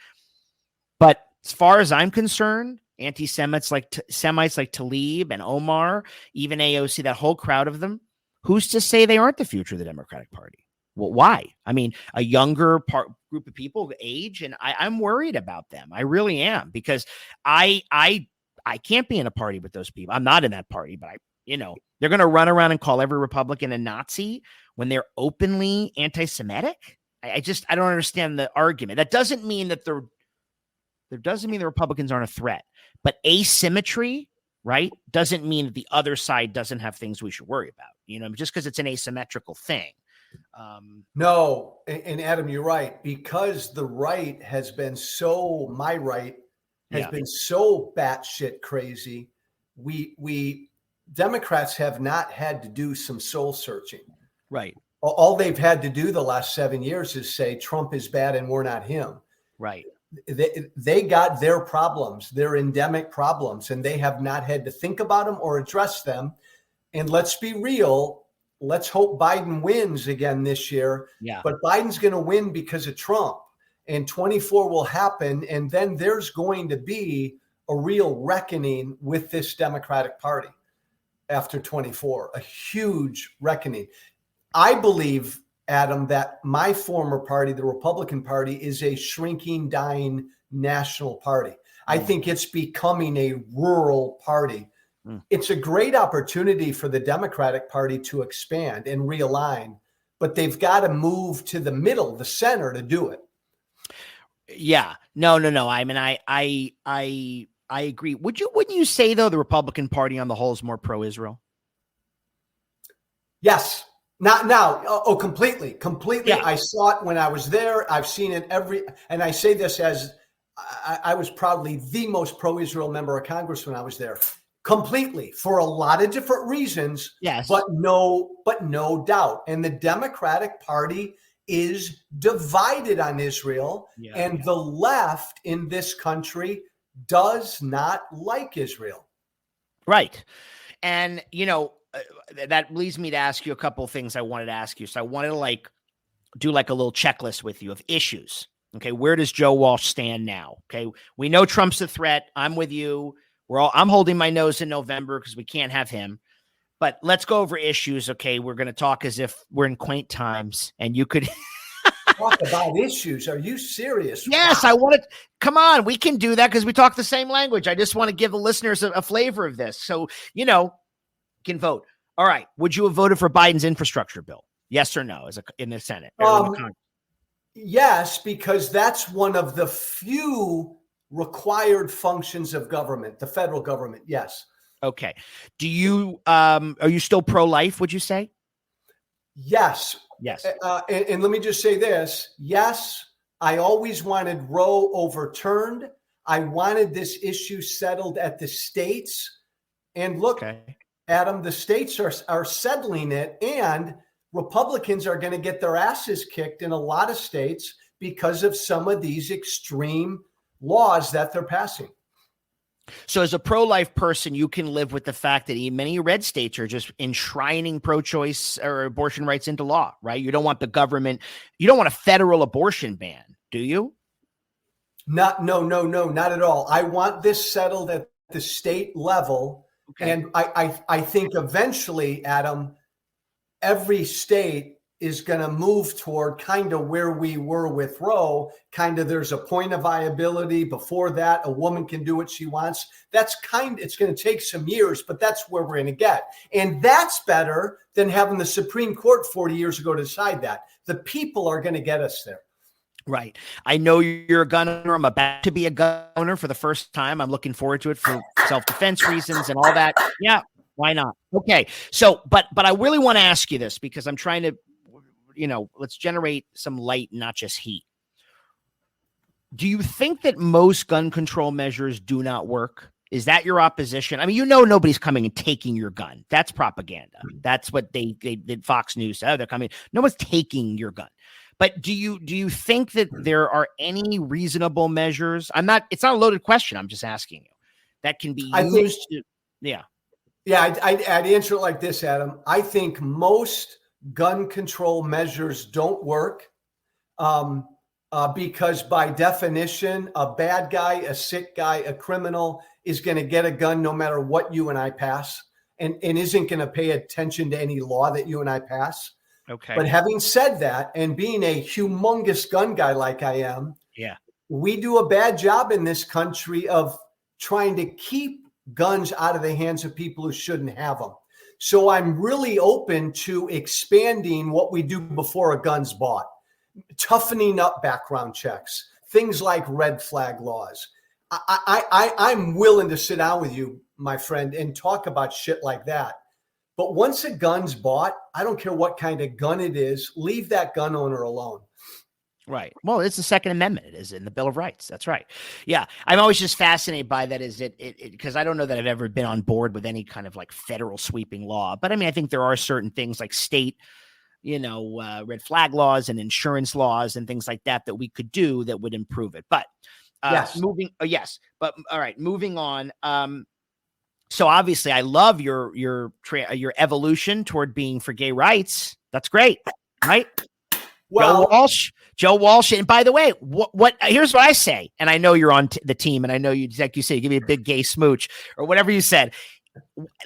But as far as I'm concerned, anti-Semites like Tlaib and Omar, even AOC, that whole crowd of them, who's to say they aren't the future of the Democratic Party? Well, why? I mean, a younger group of people of age, and I'm worried about them. I really am, because I can't be in a party with those people. I'm not in that party, but they're going to run around and call every Republican a Nazi when they're openly anti-Semitic. I don't understand the argument. That doesn't mean that there doesn't mean the Republicans aren't a threat, but asymmetry, right, doesn't mean that the other side doesn't have things we should worry about, just because it's an asymmetrical thing. No. And Adam, you're right, because the right has been so been so batshit crazy. We Democrats have not had to do some soul searching. Right. All they've had to do the last 7 years is say Trump is bad and we're not him. Right. They got their problems, their endemic problems, and they have not had to think about them or address them. And let's be real. Let's hope Biden wins again this year. Yeah. But Biden's going to win because of Trump, and 24 will happen. And then there's going to be a real reckoning with this Democratic Party after 24, a huge reckoning. I believe Adam, that my former party, the Republican Party, is a shrinking, dying national party. I think it's becoming a rural party. It's a great opportunity for the Democratic Party to expand and realign, but they've got to move to the middle, the center, to do it. Yeah, no. I mean, I agree. Wouldn't you say though the Republican Party on the whole is more pro-Israel? Yes. Not now. Oh, completely. Yeah. I saw it when I was there. I've seen it and I say this as I was probably the most pro-Israel member of Congress when I was there. Completely, for a lot of different reasons. Yes. But no doubt. And the Democratic Party is divided on Israel. The left in this country does not like Israel. Right. And, that leads me to ask you a couple of things I wanted to ask you. So I wanted to do a little checklist with you of issues. Okay. Where does Joe Walsh stand now? Okay. We know Trump's a threat. I'm with you. I'm holding my nose in November because we can't have him, but let's go over issues. Okay. We're going to talk as if we're in quaint times and you could talk about issues. Are you serious? Yes. Wow. I want to come on. We can do that because we talk the same language. I just want to give the listeners a flavor of this. So, can vote. All right. Would you have voted for Biden's infrastructure bill? Yes or no in the Senate? Yes, because that's one of the few required functions of government, the federal government. Yes. Okay. Do you, are you still pro-life, would you say? Yes. Yes. And let me just say this. Yes, I always wanted Roe overturned. I wanted this issue settled at the states. And look, Adam, the states are settling it, and Republicans are going to get their asses kicked in a lot of states because of some of these extreme laws that they're passing. So as a pro-life person, you can live with the fact that many red states are just enshrining pro-choice or abortion rights into law, right? You don't want the government, you don't want a federal abortion ban, do you? No, not at all. I want this settled at the state level. Okay. And I think eventually, Adam, every state is going to move toward kind of where we were with Roe. Kind of there's a point of viability. Before that, a woman can do what she wants. It's going to take some years, but that's where we're going to get. And that's better than having the Supreme Court 40 years ago decide that. The people are going to get us there. Right. I know you're a gun owner. I'm about to be a gun owner for the first time. I'm looking forward to it for self-defense reasons and all that. Yeah. Why not? Okay. So, but I really want to ask you this because I'm trying to, let's generate some light, not just heat. Do you think that most gun control measures do not work? Is that your opposition? I mean, nobody's coming and taking your gun. That's propaganda. That's what they did. Fox News said, they're coming. No one's taking your gun. But do you think that there are any reasonable measures? It's not a loaded question. I'm just asking you that can be used. Yeah, I'd answer it like this, Adam. I think most gun control measures don't work because by definition, a bad guy, a sick guy, a criminal is going to get a gun no matter what you and I pass and isn't going to pay attention to any law that you and I pass. Okay. But having said that, and being a humongous gun guy like I am, we do a bad job in this country of trying to keep guns out of the hands of people who shouldn't have them. So I'm really open to expanding what we do before a gun's bought, toughening up background checks, things like red flag laws. I'm willing to sit down with you, my friend, and talk about shit like that. But once a gun's bought, I don't care what kind of gun it is, leave that gun owner alone. Right. Well, it's the Second Amendment. It is in the Bill of Rights. That's right. Yeah. I'm always just fascinated by that. Is it because I don't know that I've ever been on board with any kind of federal sweeping law. But I mean, I think there are certain things like state, red flag laws and insurance laws and things like that we could do that would improve it. But yes. But all right, moving on. So obviously, I love your evolution toward being for gay rights. That's great, right? Well, Joe Walsh. And by the way, what? Here's what I say. And I know you're on the team, and I know you, like you say, give me a big gay smooch or whatever you said.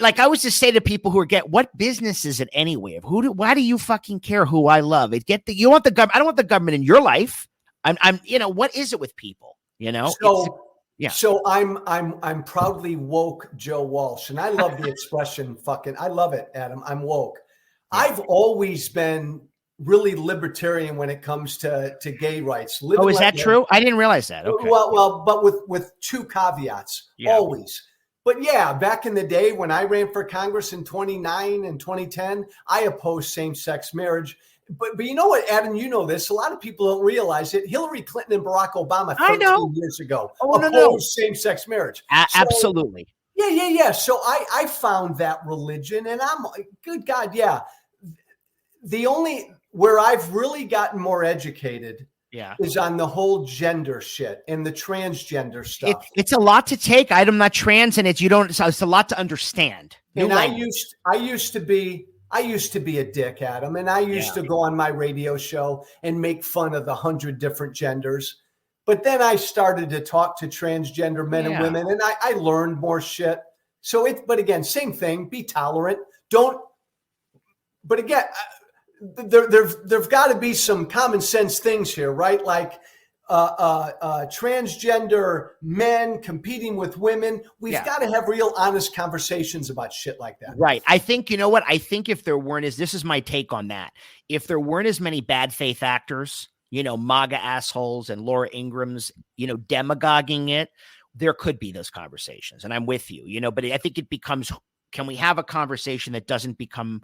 like I always just say to people who are what business is it anyway? Why do you fucking care who I love? You want the government. I don't want the government in your life. I'm what is it with people? So I'm proudly woke Joe Walsh, and I love the expression I love it, Adam. I'm woke. Yeah. I've always been really libertarian when it comes to gay rights. Is that true? I didn't realize that. Okay. Well, but with two caveats, always. But yeah, back in the day when I ran for Congress in 2009 and 2010, I opposed same-sex marriage. But you know what, Adam, you know this. A lot of people don't realize it. Hillary Clinton and Barack Obama 13 years ago opposed same-sex marriage. Absolutely. Yeah. So I found that religion, and I'm good God, yeah. The only where I've really gotten more educated is on the whole gender shit and the transgender stuff. It's a lot to take. I'm not trans, and it's a lot to understand. And I used to be a dick, Adam, and I used to go on my radio show and make fun of the 100 different genders. But then I started to talk to transgender men and women, and I learned more shit. But again, same thing. Be tolerant. But again, there've got to be some common sense things here, right? Like transgender men competing with women. We've got to have real honest conversations about shit like that. Right. I think, you know what? I think if there weren't this is my take on that. If there weren't as many bad faith actors, MAGA assholes and Laura Ingram's, demagoguing it, there could be those conversations. And I'm with you, but I think it becomes, can we have a conversation that doesn't become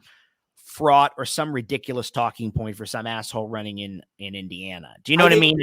fraught or some ridiculous talking point for some asshole running in Indiana? Do you know what I mean?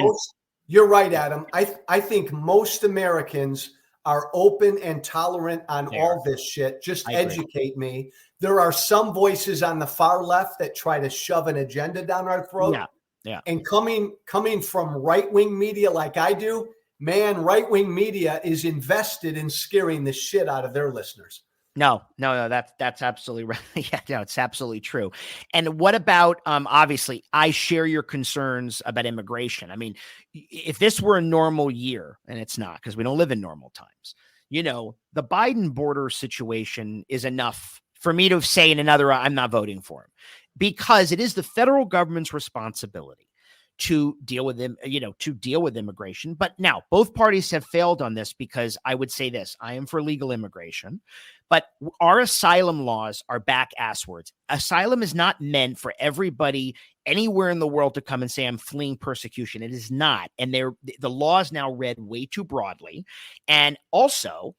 You're right, Adam. I think most Americans are open and tolerant on all this shit. Just educate me. There are some voices on the far left that try to shove an agenda down our throat. Yeah. And coming from right-wing media like I do, man, right-wing media is invested in scaring the shit out of their listeners. No, that's absolutely right. It's absolutely true. And what about, obviously, I share your concerns about immigration. I mean, if this were a normal year, and it's not because we don't live in normal times, the Biden border situation is enough for me to say in another, I'm not voting for him, because it is the federal government's responsibility to deal with them, to deal with immigration. But now both parties have failed on this, because I would say this, I am for legal immigration, but our asylum laws are back asswards. Asylum is not meant for everybody anywhere in the world to come and say, I'm fleeing persecution. It is not. And the law is now read way too broadly. And also,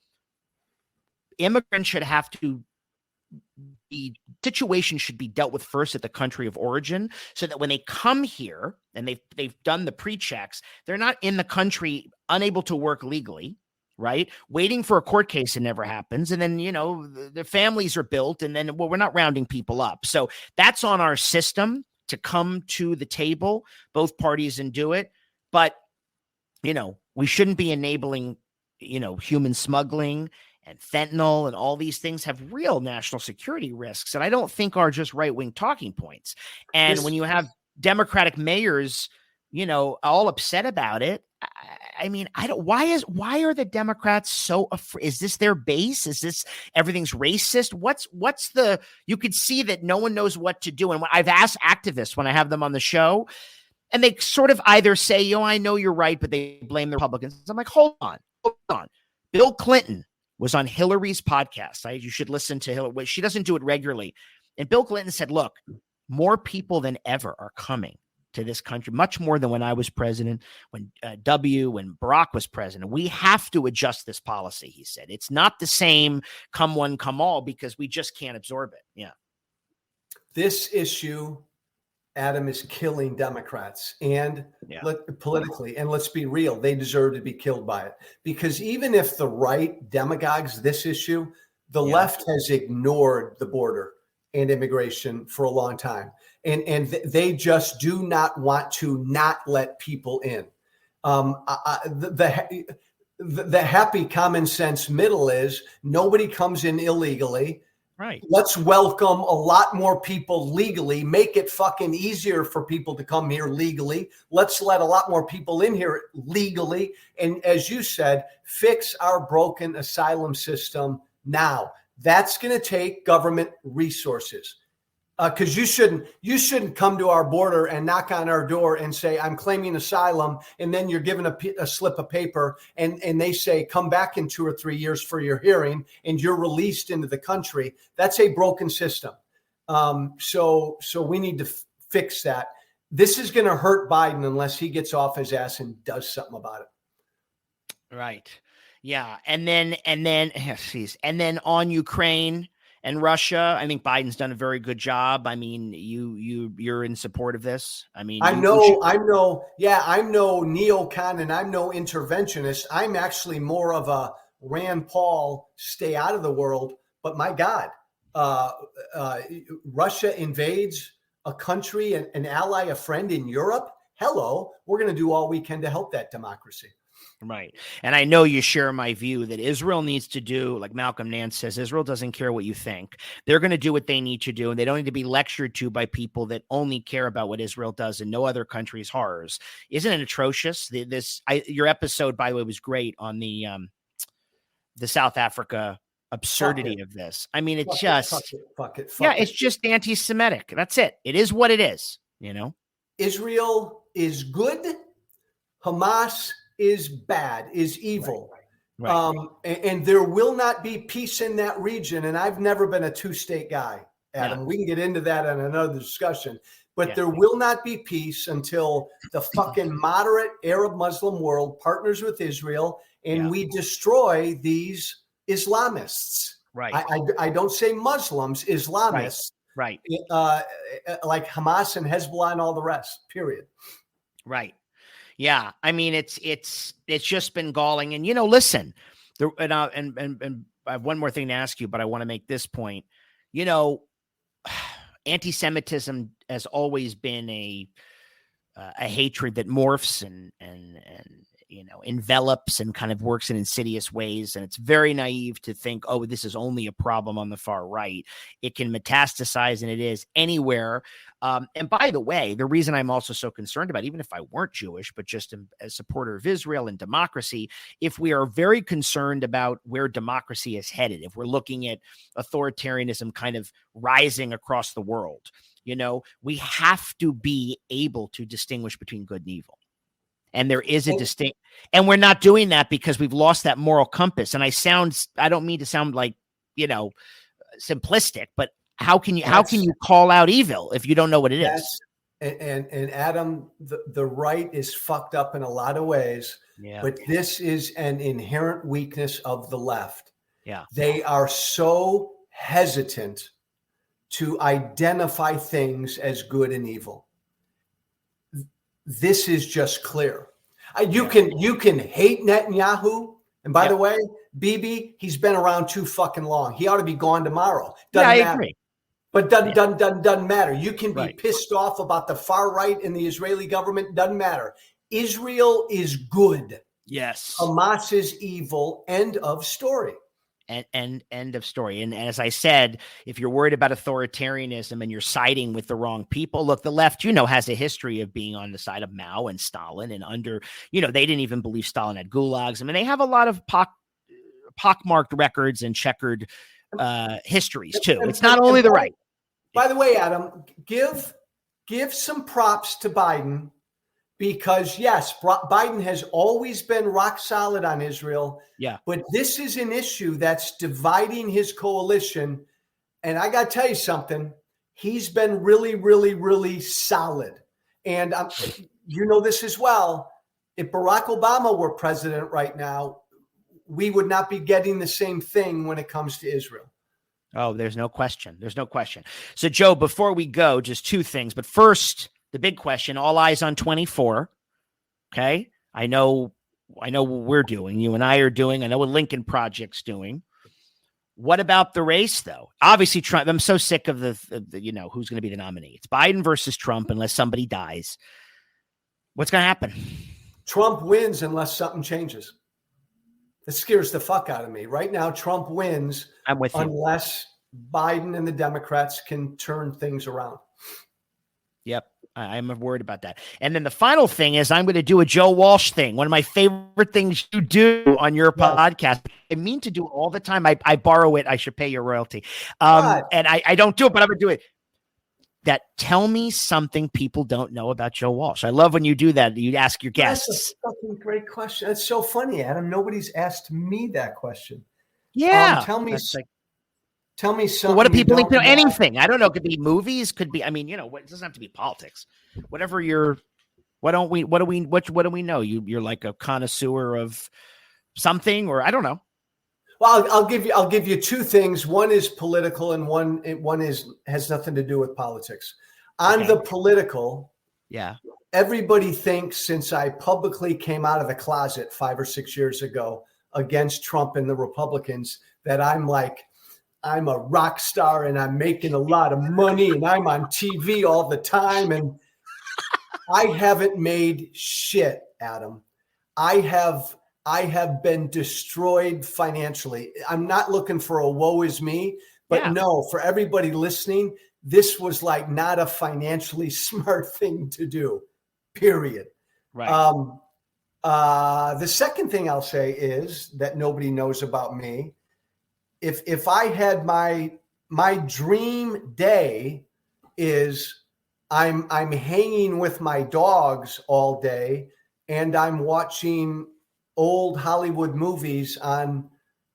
immigrants should have to the situation should be dealt with first at the country of origin, so that when they come here and they've done the pre-checks, they're not in the country unable to work legally, right? Waiting for a court case, it never happens. And then, the families are built, and then, we're not rounding people up. So that's on our system to come to the table, both parties, and do it. But, we shouldn't be enabling, human smuggling and fentanyl, and all these things have real national security risks, and I don't think are just right-wing talking points. And when you have Democratic mayors, all upset about it, I mean, why are the Democrats so afraid? Is this their base? Is this everything's racist? You could see that no one knows what to do. And I've asked activists when I have them on the show, and they sort of either say, I know you're right, but they blame the Republicans. I'm like, hold on. Bill Clinton was on Hillary's podcast. You should listen to Hillary. She doesn't do it regularly. And Bill Clinton said, look, more people than ever are coming to this country, much more than when I was president, when Barack was president. We have to adjust this policy, he said. It's not the same come one, come all, because we just can't absorb it. Yeah. This issue, Adam, is killing Democrats and politically. And let's be real, they deserve to be killed by it. Because even if the right demagogues this issue, the left has ignored the border and immigration for a long time. And they just do not want to not let people in. The happy common sense middle is nobody comes in illegally. Right. Let's welcome a lot more people legally, make it fucking easier for people to come here legally. Let's let a lot more people in here legally. And as you said, fix our broken asylum system now. That's going to take government resources. Because you shouldn't come to our border and knock on our door and say, I'm claiming asylum, and then you're given a slip of paper and they say, come back in 2 or 3 years for your hearing, and you're released into the country. That's a broken system. So we need to fix that. This is going to hurt Biden unless he gets off his ass and does something about it. Right. Yeah. And then on Ukraine and Russia, I think Biden's done a very good job. I mean, you're in support of this. I mean, I'm no neocon and I'm no interventionist. I'm actually more of a Rand Paul, stay out of the world. But my God, Russia invades a country, an ally, a friend in Europe. Hello, we're going to do all we can to help that democracy. Right. And I know you share my view that Israel needs to do, like Malcolm Nance says, Israel doesn't care what you think. They're going to do what they need to do, and they don't need to be lectured to by people that only care about what Israel does and no other country's horrors. Isn't it atrocious? Your episode, by the way, was great on the South Africa absurdity of this. I mean, it's fuck it. It's just anti-Semitic. That's it. It is what it is, you know? Israel is good. Hamas is bad, is evil. Right. And there will not be peace in that region. And I've never been a two-state guy, Adam. Yeah. We can get into that in another discussion. But there will not be peace until the fucking moderate Arab Muslim world partners with Israel and we destroy these Islamists. Right. I don't say Muslims, Islamists. Right. Like Hamas and Hezbollah and all the rest, period. Right. Yeah. I mean, it's just been galling. And, listen, and I have one more thing to ask you, but I want to make this point. Anti-Semitism has always been a hatred that morphs and envelops and kind of works in insidious ways. And it's very naive to think, oh, this is only a problem on the far right. It can metastasize, and it is anywhere. And by the way, the reason I'm also so concerned about, even if I weren't Jewish, but just a supporter of Israel and democracy, if we are very concerned about where democracy is headed, if we're looking at authoritarianism kind of rising across the world, we have to be able to distinguish between good and evil. And there is a distinct, and we're not doing that because we've lost that moral compass. And I don't mean to sound like, simplistic, but how can you call out evil if you don't know what it is? And Adam, the right is fucked up in a lot of ways, but this is an inherent weakness of the left. Yeah. They are so hesitant to identify things as good and evil. This is just clear. You can hate Netanyahu, and by the way, Bibi, he's been around too fucking long. He ought to be gone tomorrow. I agree. But doesn't matter. You can be pissed off about the far right in the Israeli government. Doesn't matter. Israel is good. Yes. Hamas is evil. End of story. And end of story. And as I said, if you're worried about authoritarianism and you're siding with the wrong people, look, the left, has a history of being on the side of Mao and Stalin, and they didn't even believe Stalin had gulags. I mean, they have a lot of pockmarked records and checkered histories too. It's not only the right. By the way, Adam, give some props to Biden, because yes, Biden has always been rock solid on Israel. Yeah. But this is an issue that's dividing his coalition. And I got to tell you something, he's been really, really, really solid. And this as well. If Barack Obama were president right now, we would not be getting the same thing when it comes to Israel. Oh, there's no question. So, Joe, before we go, just two things. But first, the big question, all eyes on 24. Okay. I know what we're doing. You and I are doing. I know what Lincoln Project's doing. What about the race, though? Obviously, Trump. I'm so sick of the who's going to be the nominee. It's Biden versus Trump, unless somebody dies. What's going to happen? Trump wins unless something changes. It scares the fuck out of me. Right now, Trump wins. I'm with you. Unless Biden and the Democrats can turn things around. Yep. I'm worried about that. And then the final thing is I'm going to do a Joe Walsh thing. One of my favorite things you do on your podcast. I mean to do it all the time. I borrow it. I should pay your royalty. And I don't do it, but I'm going to do it. That tell me something people don't know about Joe Walsh. I love when you do that. You ask your guests. That's a fucking great question. That's so funny, Adam. Nobody's asked me that question. Yeah. Tell me something. Well, what do people need to know? Anything. I don't know. It could be movies. Could be. I mean, it doesn't have to be politics. Whatever what do we know? You're like a connoisseur of something, or I don't know. Well, I'll give you two things. One is political, and one has nothing to do with politics. On the political, everybody thinks since I publicly came out of the closet 5 or 6 years ago against Trump and the Republicans that I'm a rock star and I'm making a lot of money and I'm on TV all the time. And I haven't made shit, Adam. I have been destroyed financially. I'm not looking for a woe is me, but no, for everybody listening, this was like not a financially smart thing to do, period. Right. The second thing I'll say is that nobody knows about me. If I had my dream day is I'm hanging with my dogs all day and I'm watching old Hollywood movies on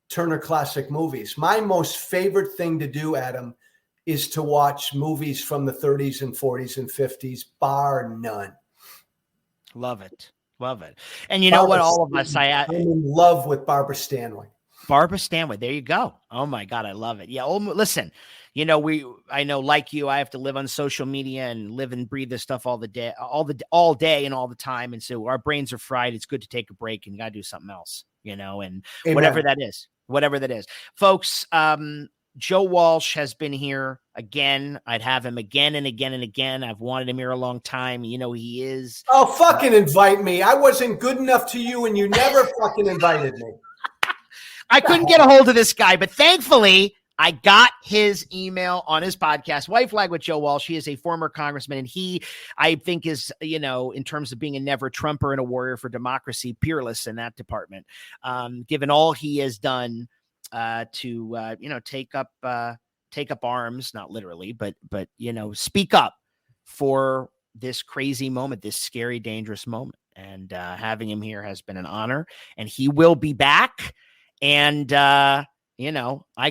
Turner Classic Movies. My most favorite thing to do, Adam, is to watch movies from the 30s and 40s and 50s, bar none. Love it. Love it. And you know what? All of us, I'm in love with Barbara Stanwyck. Barbara Stanwyck. There you go. Oh my God. I love it. Yeah. Listen, I know, like you, I have to live on social media and live and breathe this stuff all day and all the time. And so our brains are fried. It's good to take a break and you got to do something else, and Amen. whatever that is, folks. Joe Walsh has been here again. I'd have him again and again and again. I've wanted him here a long time. He is. Oh, fucking invite me. I wasn't good enough to you and you never fucking invited me. I couldn't get a hold of this guy, but thankfully I got his email on his podcast, White Flag with Joe Walsh. He is a former congressman, and he, I think, is, in terms of being a never Trumper and a warrior for democracy, peerless in that department, given all he has done to take up arms, not literally, but speak up for this crazy moment, this scary, dangerous moment. And having him here has been an honor, and he will be back. And, I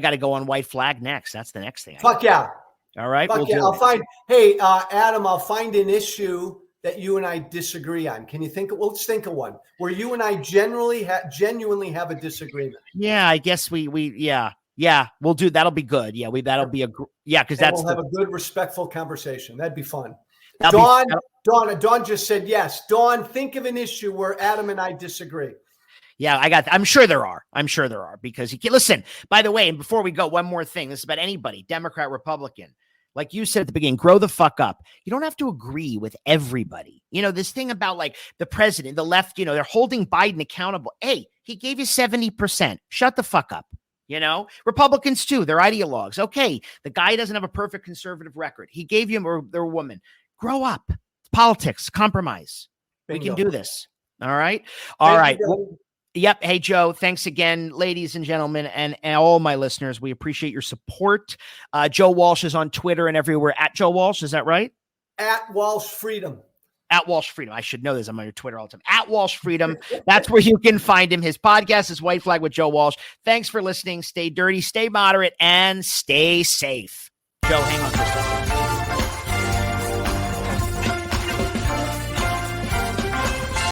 got to go on White Flag next. That's the next thing. Fuck yeah. All right. Adam, I'll find an issue that you and I disagree on. Can you let's think of one where you and I genuinely have a disagreement. Yeah, I guess we'll do. That'll be good. Yeah. Cause we'll have a good, respectful conversation. That'd be fun. Dawn just said yes. Dawn, think of an issue where Adam and I disagree. Yeah, I'm sure there are. Because listen, by the way, and before we go, one more thing. This is about anybody, Democrat, Republican. Like you said at the beginning, grow the fuck up. You don't have to agree with everybody. This thing about like the president, the left, they're holding Biden accountable. Hey, he gave you 70%. Shut the fuck up. Republicans too, they're ideologues. Okay, the guy doesn't have a perfect conservative record. He gave you or a woman. Grow up. It's politics, compromise. Bingo. We can do this. All right. All right. Yep. Hey, Joe, thanks again, ladies and gentlemen, and all my listeners. We appreciate your support. Joe Walsh is on Twitter and everywhere at Joe Walsh. Is that right? At Walsh Freedom. At Walsh Freedom. I should know this. I'm on your Twitter all the time. At Walsh Freedom. That's where you can find him. His podcast is White Flag with Joe Walsh. Thanks for listening. Stay dirty, stay moderate, and stay safe. Joe, hang on for a second.